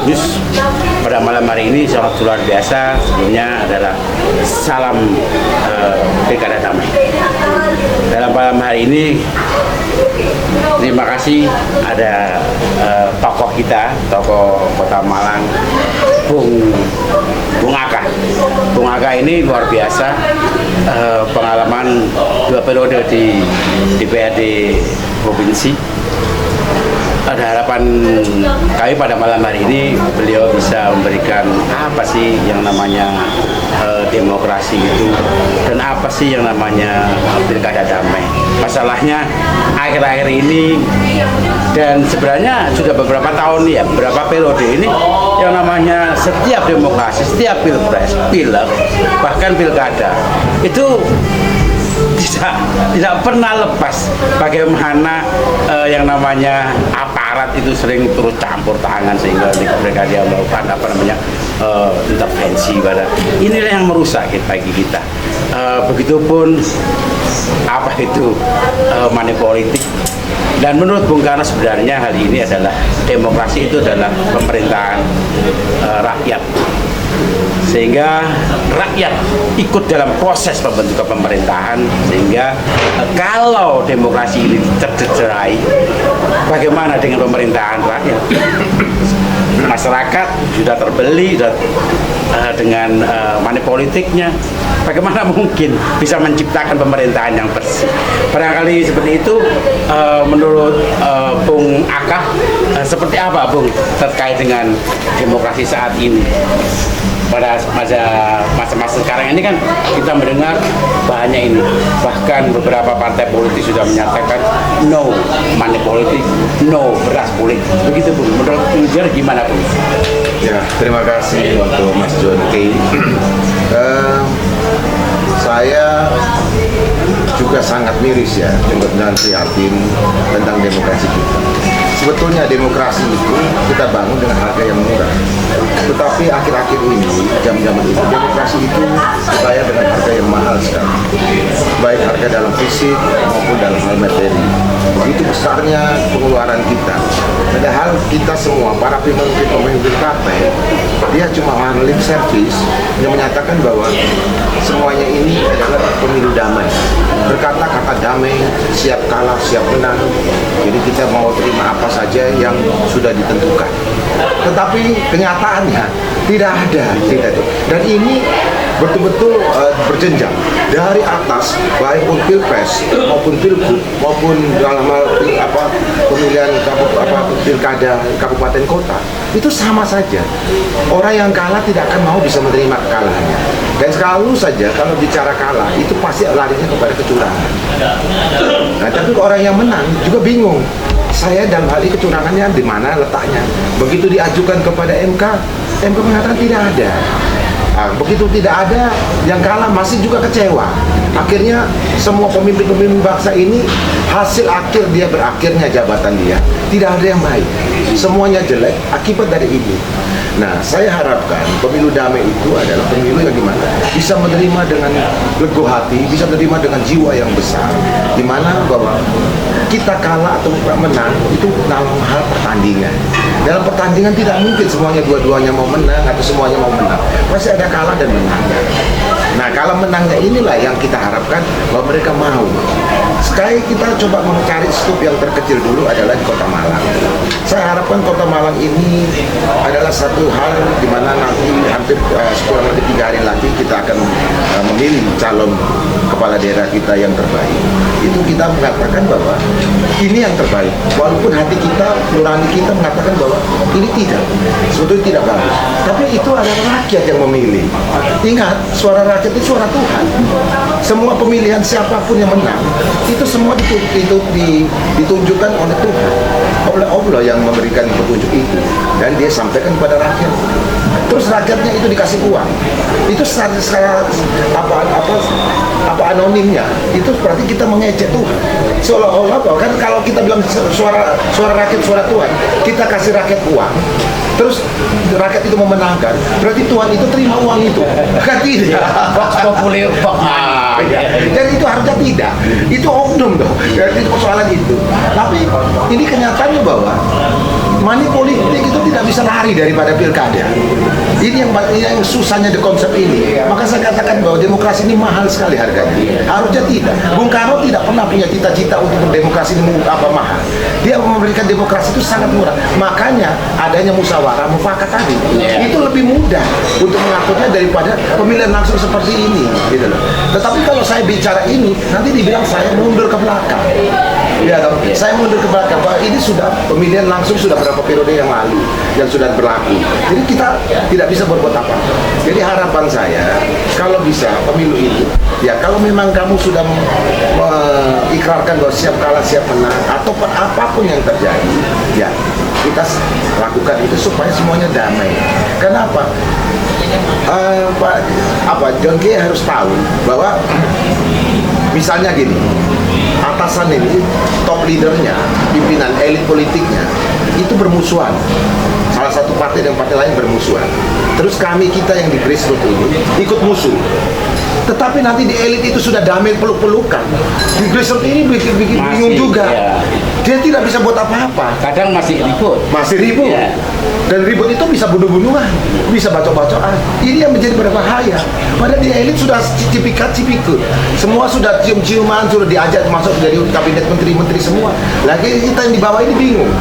good news pada malam hari ini sangat luar biasa. Sebelumnya adalah salam pilkada damai. Dalam malam hari ini terima kasih ada tokoh kita, tokoh Kota Malang, Bung Aka. Bung Aka ini luar biasa, pengalaman 2 periode di DPRD provinsi. Ada harapan kami pada malam hari ini beliau bisa memberikan apa sih yang namanya demokrasi itu dan apa sih yang namanya pilkada damai. Masalahnya akhir-akhir ini dan sebenarnya sudah beberapa tahun ya, beberapa periode ini yang namanya setiap demokrasi, setiap pilpres, pileg, bahkan pilkada itu tidak pernah lepas bagaimana yang namanya aparat itu sering turut campur tangan sehingga mereka dia melakukan intervensi pada inilah yang merusak bagi kita. Begitupun apa itu money politik. Dan menurut Bung Karno sebenarnya hal ini adalah demokrasi itu adalah pemerintahan rakyat. Sehingga rakyat ikut dalam proses pembentukan pemerintahan, sehingga kalau demokrasi ini tercederai, bagaimana dengan pemerintahan rakyat? Masyarakat sudah terbeli dengan money politiknya, bagaimana mungkin bisa menciptakan pemerintahan yang bersih? Barangkali seperti itu. Menurut Bung Aka, seperti apa Bung terkait dengan demokrasi saat ini? Pada masa-masa sekarang ini kan kita mendengar banyak ini, bahkan beberapa partai politik sudah menyatakan no money politik, no beras politik. Begitu Bung, menurut Bung gimana Bung? Ya, terima kasih untuk Mas John Kay. Saya juga sangat miris ya dengan prihatin tentang demokrasi kita. Sebetulnya demokrasi itu kita bangun dengan harga yang murah. Tetapi akhir-akhir ini, jam-jam itu, demokrasi itu dibayar dengan harga yang mahal sekali. Baik harga dalam fisik maupun dalam hal materi. Begitu besarnya pengeluaran kita. Padahal kita semua, para pemimpin partai, dia cuma lip service yang menyatakan bahwa semuanya ini adalah pemilu damai. Berkata-kata damai, siap kalah, siap menang. Jadi kita mau terima apa saja yang sudah ditentukan. Tetapi kenyataannya tidak ada, dan ini betul-betul berjenjang dari atas, baik pun pilpres maupun pilgub maupun dalam hal pemilihan pilkada kabupaten kota itu sama saja. Orang yang kalah tidak akan mau bisa menerima kekalahannya, dan selalu saja kalau bicara kalah itu pasti larinya kepada kecurangan. Nah, tapi orang yang menang juga bingung. Saya dalam hal ini kecurangannya di mana letaknya? Begitu diajukan kepada MK mengatakan tidak ada. Nah, begitu tidak ada, yang kalah masih juga kecewa. Akhirnya semua pemimpin-pemimpin bangsa ini hasil akhir dia berakhirnya jabatan dia tidak ada yang baik. Semuanya jelek akibat dari ini. Nah, saya harapkan pemilu damai itu adalah pemilu yang dimana bisa menerima dengan legowo hati, bisa menerima dengan jiwa yang besar, dimana bahwa kita kalah atau menang itu dalam hal pertandingan. Dalam pertandingan tidak mungkin semuanya dua-duanya mau menang atau semuanya mau menang. Pasti ada kalah dan menang. Nah, kalau menangnya inilah yang kita harapkan bahwa mereka mau. Sekali kita coba mencari skup yang terkecil dulu adalah di Kota Malang. Saya harapkan Kota Malang ini adalah satu hal di mana nanti hampir kurang lebih 3 hari lagi kita akan memilih calon kepala daerah kita yang terbaik. Itu kita mengatakan bahwa ini yang terbaik. Walaupun hati kita, nurani kita mengatakan bahwa ini tidak, sebetulnya tidak bagus. Tapi itu adalah rakyat yang memilih. Ingat, suara rakyat itu suara Tuhan. Semua pemilihan siapapun yang menang, itu semua ditunjukkan oleh Tuhan, oleh Allah yang memberikan petunjuk itu, dan dia sampaikan kepada rakyat. Terus rakyatnya itu dikasih uang. Itu secara anonimnya, itu berarti kita mengejek Tuhan. Seolah-olah bahwa kan kalau kita bilang suara rakyat suara Tuhan, kita kasih rakyat uang, terus rakyat itu memenangkan, berarti Tuhan itu terima uang itu. Kan tidak. Vox populi, vox Dan itu harusnya tidak. Itu oknum dong. Itu persoalan itu. Tapi ini kenyataannya bahwa money politik itu tidak bisa lari daripada pilkada. Ini yang susahnya di konsep ini. Maka saya katakan bahwa demokrasi ini mahal sekali harganya. Harusnya tidak. Bung Karno tidak pernah punya cita-cita untuk berdemokrasi ini mahal. Dia memberikan demokrasi itu sangat murah. Makanya adanya musyawarah mufakat tadi. Itu lebih mudah untuk mengaturnya daripada pemilihan langsung seperti ini, gitu loh. Tetapi kalau saya bicara ini, nanti dibilang saya mundur ke belakang. Ya, saya mundur ke belakang. Bahwa ini sudah pemilihan langsung sudah berapa periode yang lalu yang sudah berlaku. Jadi kita tidak bisa berbuat apa. Jadi harapan saya kalau bisa pemilu ini, ya kalau memang kamu sudah mengikrarkan bahwa siap kalah siap menang atau apapun yang terjadi, ya kita lakukan itu supaya semuanya damai. Kenapa? John Key harus tahu bahwa misalnya gini, atasan ini, top leadernya, pimpinan elit politiknya itu bermusuhan. Salah satu partai dan partai lain bermusuhan. Terus kita yang di grassroots ini ikut musuh. Tetapi nanti di elit itu sudah damai peluk-pelukan. Di grassroots ini bikin bingung juga. Iya. Dia tidak bisa buat apa-apa. Kadang masih ribut. Masih ribut. Iya. Dan ribut itu bisa bunuh-bunuhan, bisa bacok-bacokan. Ini yang menjadi berbahaya. Padahal di elit sudah cipikat-cipikut. Semua sudah cium-ciuman, sudah diajak masuk dari kabinet menteri-menteri semua. Lagi kita yang di bawah ini bingung.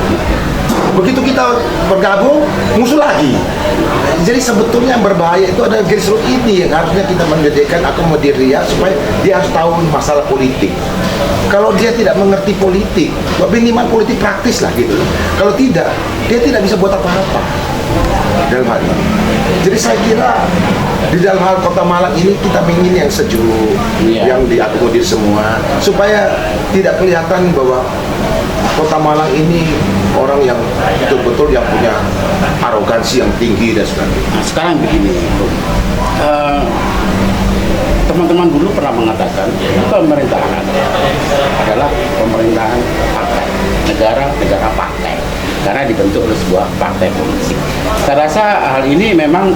Begitu kita bergabung, musuh lagi. Jadi sebetulnya yang berbahaya itu ada grassroots ini yang harusnya kita menjadikan akomodir dia supaya dia harus tahu masalah politik. Kalau dia tidak mengerti politik, minimal politik praktis lah gitu. Kalau tidak, dia tidak bisa buat apa-apa dalam hal ini. Jadi saya kira di dalam hal Kota Malang ini kita ingin yang sejuk, yang diakomodir semua, supaya tidak kelihatan bahwa Kota Malang ini orang yang betul-betul yang punya arogansi yang tinggi dan sebagainya. Nah, sekarang begini, teman-teman dulu pernah mengatakan pemerintahan adalah pemerintahan partai, negara partai, karena dibentuk oleh sebuah partai politik. Saya rasa hal ini memang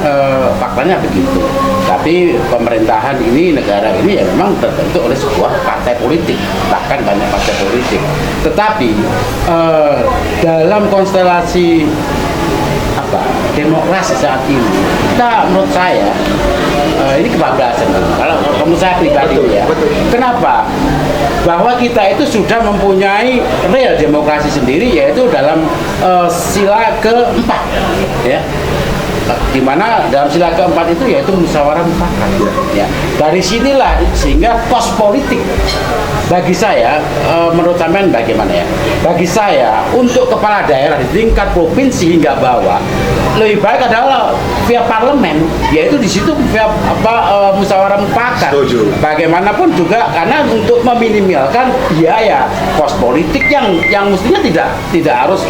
faktanya begitu. Tapi pemerintahan ini, negara ini ya memang terbentuk oleh sebuah partai politik, bahkan banyak partai politik. Tetapi dalam konstelasi demokrasi saat ini, kita menurut saya ini kebablasan. Kalau menurut saya pribadi ya. Betul. Kenapa? Bahwa kita itu sudah mempunyai real demokrasi sendiri, yaitu dalam sila keempat, ya. Di mana dalam sila keempat itu yaitu musyawarah mufakat. Ya. Dari sinilah sehingga kos politik bagi saya, menurut sampean bagaimana ya? Bagi saya untuk kepala daerah di tingkat provinsi hingga bawah lebih baik adalah via parlemen, yaitu di situ via musyawarah mufakat. Bagaimanapun juga karena untuk meminimalkan biaya kos politik yang mestinya tidak harus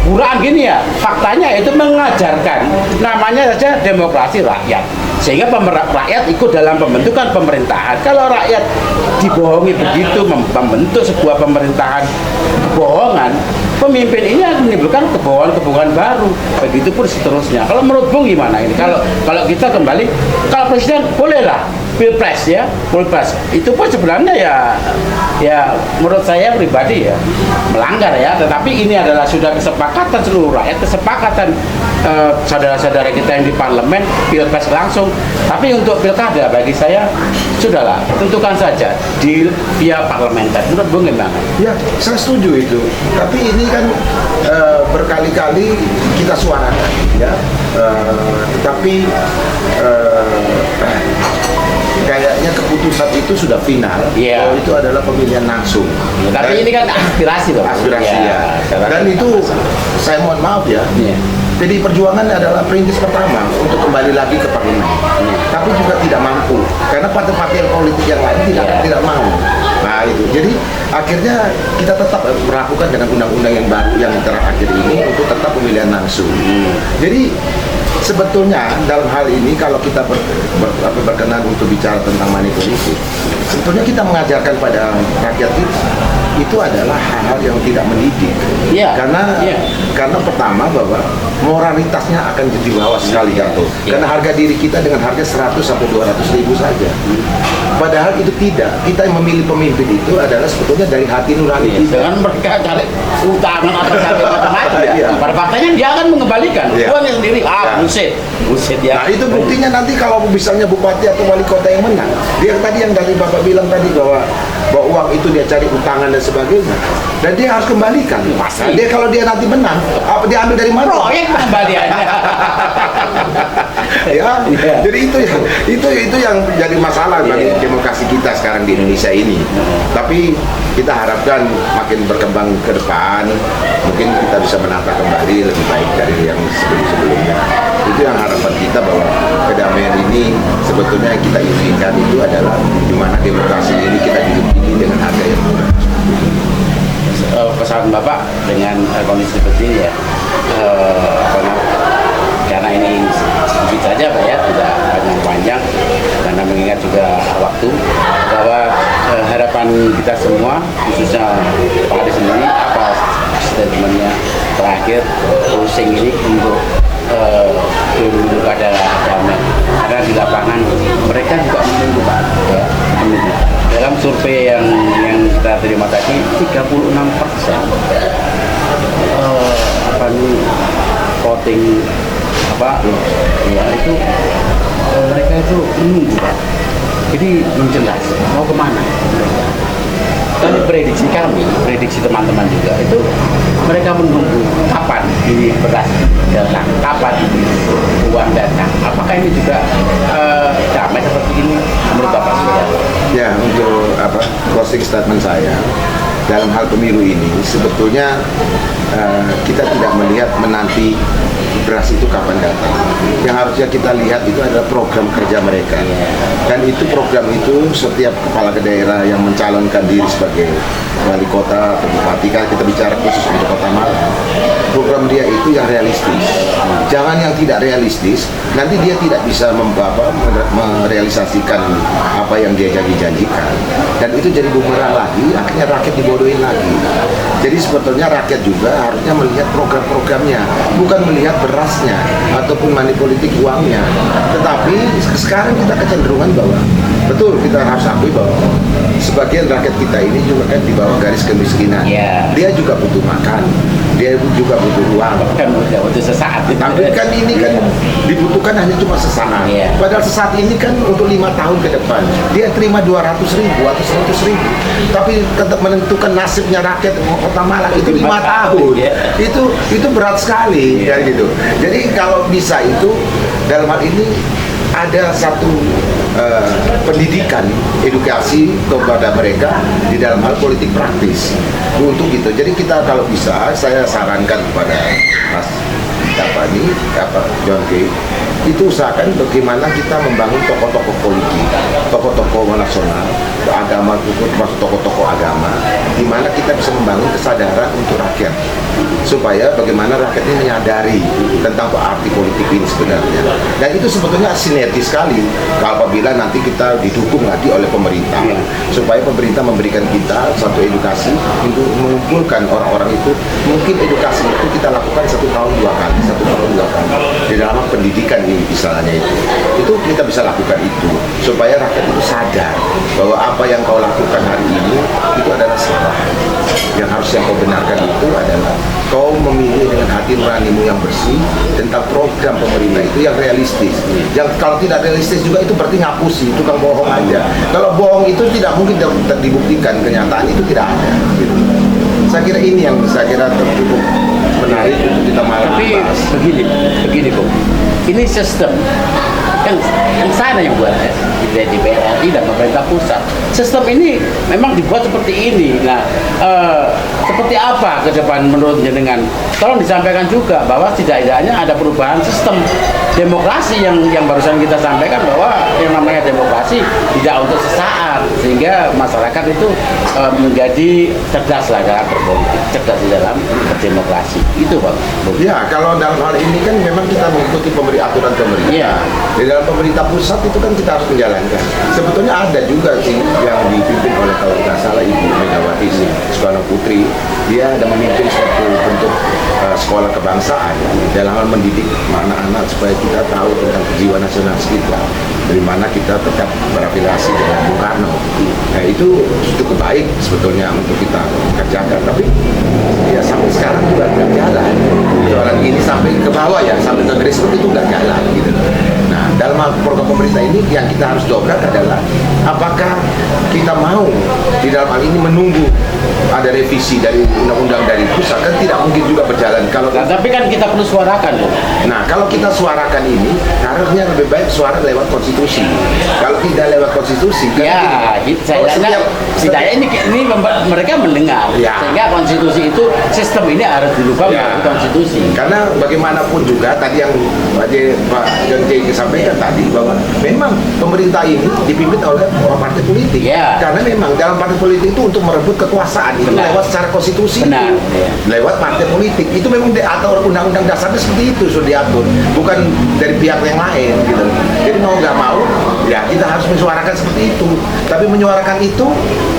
kurang gini ya. Faktanya itu mengajarkan namanya saja demokrasi rakyat, sehingga rakyat ikut dalam pembentukan pemerintahan. Kalau rakyat dibohongi begitu, membentuk sebuah pemerintahan kebohongan, pemimpin ini akan menimbulkan kebohongan baru. Begitupun seterusnya. Kalau menurut Bung gimana ini? Kalau kita kembali, kalau presiden bolehlah pilpres ya, pilpres itu pun sebenarnya ya menurut saya pribadi ya melanggar ya. Tetapi ini adalah sudah kesepakatan seluruh rakyat, kesepakatan saudara-saudara kita yang di parlemen, pilpres langsung. Tapi untuk pilkada bagi saya sudahlah, tentukan saja di via parlementer. Menurut Bung gimana? Ya, saya setuju itu. Tapi ini kan berkali-kali kita suarakan, ya. Tetapi kayaknya keputusan itu sudah final. Bahwa itu adalah pemilihan langsung. Tapi ini kan aspirasi loh. Aspirasi ya. Dan itu saya mohon maaf ya. Jadi perjuangan adalah perintis pertama untuk kembali lagi ke parlemen. Tapi juga tidak mampu karena partai-partai politik yang lain tidak mau. Nah itu. Jadi akhirnya kita tetap melakukan dengan undang-undang yang baru yang terakhir ini untuk tetap pemilihan langsung. Jadi sebetulnya dalam hal ini kalau kita berkenan untuk bicara tentang money politik, sebetulnya kita mengajarkan pada rakyat kita itu adalah hal-hal yang tidak mendidik. Karena pertama bahwa moralitasnya akan jadi bawah sekali jatuh. Karena harga diri kita dengan harga 100 sampai 200 ribu saja. Padahal itu tidak. Kita yang memilih pemimpin itu adalah sebetulnya dari hati nurani kita. Dengan mereka cari utangan atau cari macam-macam ya. Iya. Pada faktanya dia akan mengembalikan Iya. uangnya sendiri. Ya. Buset ya. Nah itu buktinya nanti kalau misalnya bupati atau wali kota yang menang, dia tadi yang dari Bapak bilang tadi bahwa uang itu dia cari utangan dan sebagainya, dan dia harus kembalikan. Pasti. Nah, dia kalau dia nanti menang, apa dia ambil dari mana? Proyek pengembaliannya. Ya, Iya. jadi itu yang jadi masalah bagi Iya. demokrasi kita sekarang di Indonesia ini. Tapi kita harapkan makin berkembang ke depan, mungkin kita bisa menata kembali lebih baik dari yang sebelum-sebelumnya. Itu yang harapan kita, bahwa kedamaian ini sebetulnya yang kita inginkan itu adalah di mana demokrasi ini kita hidupi dengan harga yang murah. Pesan Bapak dengan kondisi seperti ini ya, karena ini sedikit saja Pak ya, tidak panjang-panjang, karena mengingat juga waktu, bahwa harapan kita semua, khususnya Pak Ade sendiri, apa statementnya terakhir closing ini untuk pada damai, karena di lapangan mereka juga menunggu Pak ya, menunggu. Dalam survei yang kita terima tadi 36% apa nih voting apa ya itu mereka itu menunggu Pak. Jadi menjelas mau kemana mereka. Dan prediksi kami, prediksi teman-teman juga itu mereka menunggu kapan ini beras datang, kapan ini uang datang. Apakah ini juga damai seperti ini menurut Bapak Surya? Ya, untuk closing statement saya dalam hal pemilu ini sebetulnya kita tidak melihat menanti beras itu kapan datang. Yang harusnya kita lihat itu adalah program kerja mereka. Dan itu program itu setiap kepala daerah yang mencalonkan diri sebagai wali kota atau bupati, kan kita bicara khusus untuk Kota Malang, program dia itu yang realistis. Jangan yang tidak realistis, nanti dia tidak bisa merealisasikan apa yang dia janjikan. Dan itu jadi bumerang lagi, akhirnya rakyat dibodohin lagi. Jadi sebetulnya rakyat juga harusnya melihat program-programnya, bukan melihat berasnya ataupun money politik uangnya. Tetapi sekarang kita kecenderungan bahwa betul, kita harus akui bahwa sebagian rakyat kita ini juga kan di bawah garis kemiskinan. Yeah. Dia juga butuh makan, dia juga butuh uang. Kan untuk sesaat. Tapi kan ini kan dibutuhkan hanya cuma sesaat. Iya. Padahal sesaat ini kan untuk 5 tahun ke depan. Dia terima 200.000 atau 100.000. Tapi tetap menentukan nasibnya rakyat Kota Malang itu 5 tahun. Iya. Itu berat sekali, Iya. kan gitu. Jadi kalau bisa itu dalam hal ini ada satu pendidikan, edukasi kepada mereka di dalam hal politik praktis untuk gitu. Jadi kita kalau bisa, saya sarankan kepada Mas John K. itu usahakan bagaimana kita membangun tokoh-tokoh politik, tokoh-tokoh nasional, agama, termasuk tokoh-tokoh agama, di mana kita bisa membangun kesadaran untuk rakyat, supaya bagaimana rakyat ini menyadari tentang arti politik ini sebenarnya. Dan itu sebetulnya sinergi sekali apabila nanti kita didukung lagi oleh pemerintah, supaya pemerintah memberikan kita satu edukasi untuk mengumpulkan orang-orang itu. Mungkin edukasi itu kita lakukan 1 tahun 2 kali di dalam pendidikan ini misalnya, itu kita bisa lakukan itu supaya rakyat itu sadar bahwa apa yang kau lakukan hari ini itu adalah salah. Yang harus yang kau benarkan itu adalah kau memilih dengan hati nuranimu yang bersih tentang program pemerintah itu yang realistis. Yang kalau tidak realistis juga itu berarti ngapusi, itu kan bohong aja. Kalau bohong itu tidak mungkin dibuktikan, kenyataan itu tidak ada. Gitu. Saya kira ini yang saya kira cukup menarik untuk kita malam. Tapi begini Bung, ini sistem yang sana yang buat ya, di BRI dan pemerintah pusat. Sistem ini memang dibuat seperti ini. Nah, seperti apa ke depan menurut jenengan? Tolong disampaikan juga bahwa setidaknya ada perubahan sistem demokrasi yang barusan kita sampaikan, bahwa yang namanya demokrasi tidak untuk sesaat, sehingga masyarakat itu menjadi cerdas lah dalam berpolitik, cerdas di dalam berdemokrasi. Itu Bang. Ya, kalau dalam hal ini kan memang kita mengikuti aturan pemerintah. Iya. Di dalam pemerintah pusat itu kan kita harus menjalankan. Sebetulnya ada juga sih yang dipimpin oleh, kalau nggak salah, Ibu Megawati Fisik Soekarno Putri, dia ada memimpin suatu bentuk sekolah kebangsaan dalam hal mendidik anak-anak supaya kita tahu tentang jiwa nasionalis kita, dari mana kita tetap berafiliasi dengan Bung Karno. Nah itu cukup baik sebetulnya untuk kita kerjakan, tapi ya sampai sekarang juga nggak jalan. Jualan ini sampai ke bawah ya, sampai ke grassroots itu nggak jalan gitu. Nah dalam program pemerintah ini yang kita harus dobrak adalah apakah kita mau di dalam hal ini menunggu ada revisi dari undang-undang dari pusat, kan tidak mungkin juga berjalan kalau Nah, tapi kan kita perlu suarakan loh. Nah, kalau kita suarakan ini, harusnya lebih baik suara lewat konstitusi. Kalau tidak lewat konstitusi, Ya, setidaknya ini mereka mendengar. Ya. Sehingga konstitusi itu, sistem ini harus dirubah menjadi konstitusi. Karena bagaimanapun juga tadi yang Pak John J. sampaikan tadi bahwa memang pemerintah ini dipimpin oleh partai politik. Ya. Karena memang dalam partai politik itu untuk merebut kekuasaan itu Benar. lewat secara konstitusi. Benar. Itu. Ya. Lewat partai politik itu memang diatur undang-undang dasarnya seperti itu sudah diatur, bukan dari pihak yang lain gitu. Jadi mau nggak mau ya kita harus menyuarakan seperti itu. Tapi menyuarakan itu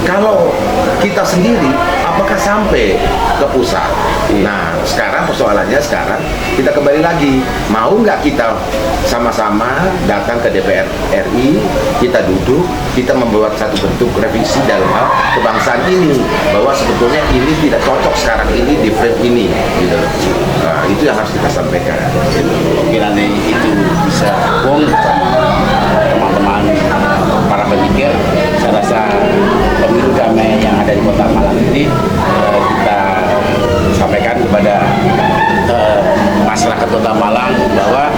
kalau kita sendiri apakah sampai ke pusat? Nah sekarang persoalannya kita kembali lagi, mau nggak kita sama-sama datang ke DPR RI, kita duduk, kita membuat satu bentuk revisi dalam hal kebangsaan ini, bahwa sebetulnya ini tidak cocok sekarang ini di frame ini gitu. Nah, itu yang harus kita sampaikan. Mungkin nanti itu bisa gabung sama teman-teman para pemikir. Saya rasa pemilu damai yang ada di Kota Malang ini kita sampaikan kepada masyarakat Kota Malang bahwa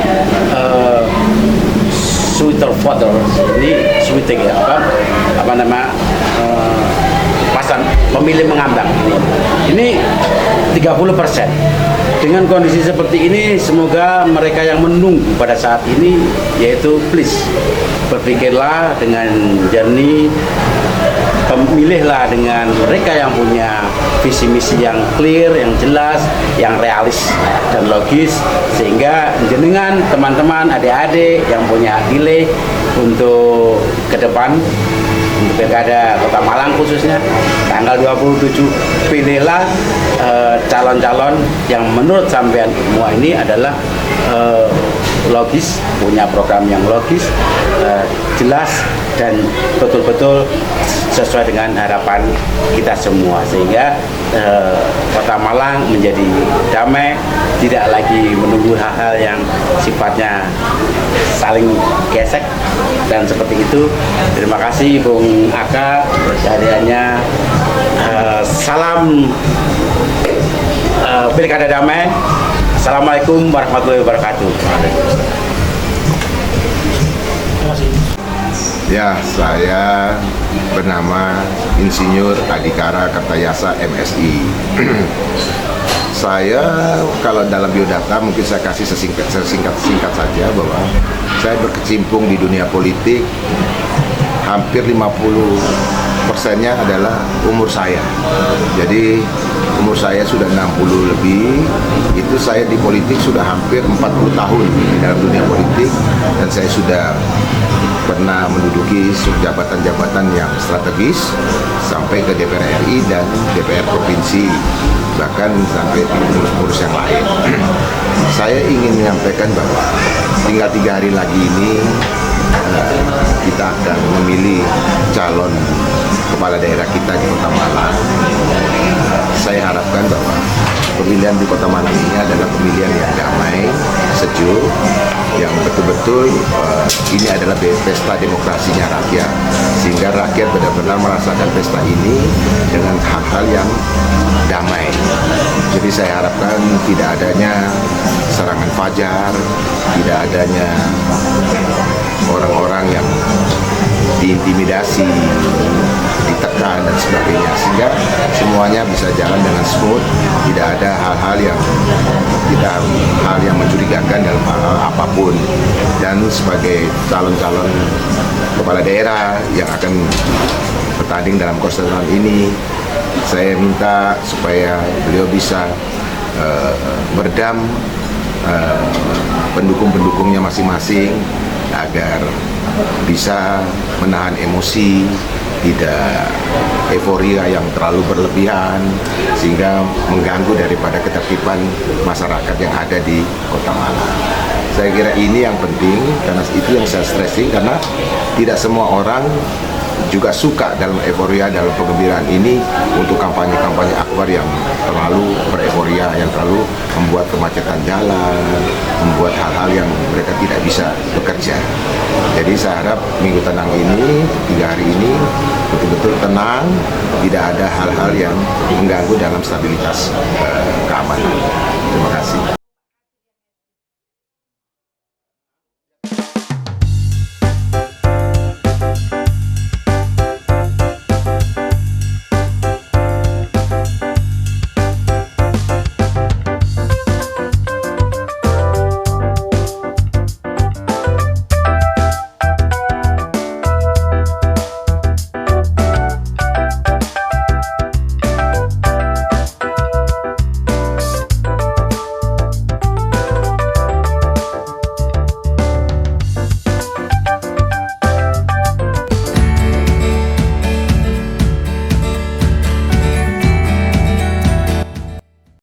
sweeter voters ini sweeting ya apa nama pasang pemilih mengambang ini 30%. Dengan kondisi seperti ini, semoga mereka yang menunggu pada saat ini, yaitu please berpikirlah dengan jernih, pemilihlah dengan mereka yang punya visi misi yang clear, yang jelas, yang realis dan logis, sehingga jenengan teman-teman adik-adik yang punya nilai untuk ke depan untuk pilkada Kota Malang khususnya tanggal 27, pilihlah calon-calon yang menurut sampean semua ini adalah logis, punya program yang logis, jelas dan betul-betul sesuai dengan harapan kita semua, sehingga Kota Malang menjadi damai, tidak lagi menunggu hal-hal yang sifatnya saling gesek dan seperti itu. Terima kasih Bung Aka kehadirannya. Salam pilkada damai. Assalamualaikum warahmatullahi wabarakatuh. Ya, saya bernama Insinyur Adhikara Kartayasa MSI. Saya kalau dalam biodata mungkin saya kasih sesingkat saja bahwa saya berkecimpung di dunia politik hampir 50%-nya adalah umur saya. Jadi umur saya sudah 60 lebih, itu saya di politik sudah hampir 40 tahun di dalam dunia politik, dan saya sudah pernah menduduki jabatan-jabatan yang strategis sampai ke DPR RI dan DPR Provinsi, bahkan sampai pengurus yang lain. Saya ingin menyampaikan bahwa tinggal 3 hari lagi ini kita akan memilih calon kepala daerah kita di Kota Malang. Saya harapkan bahwa pemilihan di Kota Malang ini adalah pemilihan yang damai, sejuk, yang betul-betul ini adalah pesta demokrasinya rakyat, sehingga rakyat benar-benar merasakan pesta ini dengan hal-hal yang damai. Jadi saya harapkan tidak adanya serangan fajar, tidak adanya orang-orang yang diintimidasi, ditekan dan sebagainya, sehingga semuanya bisa jalan dengan smooth, tidak ada hal-hal yang mencurigakan dalam hal apapun. Dan sebagai calon-calon kepala daerah yang akan bertanding dalam kontestan ini, saya minta supaya beliau bisa meredam pendukung-pendukungnya masing-masing agar bisa menahan emosi, tidak euforia yang terlalu berlebihan sehingga mengganggu daripada ketertiban masyarakat yang ada di Kota Malang. Saya kira ini yang penting, karena itu yang saya stressing, karena tidak semua orang juga suka dalam euforia, dalam penggembiraan ini untuk kampanye-kampanye akbar yang terlalu bereforia, yang terlalu membuat kemacetan jalan, membuat hal-hal yang mereka tidak bisa bekerja. Jadi saya harap minggu tenang ini, 3 hari ini betul-betul tenang, tidak ada hal-hal yang mengganggu dalam stabilitas keamanan. Terima kasih.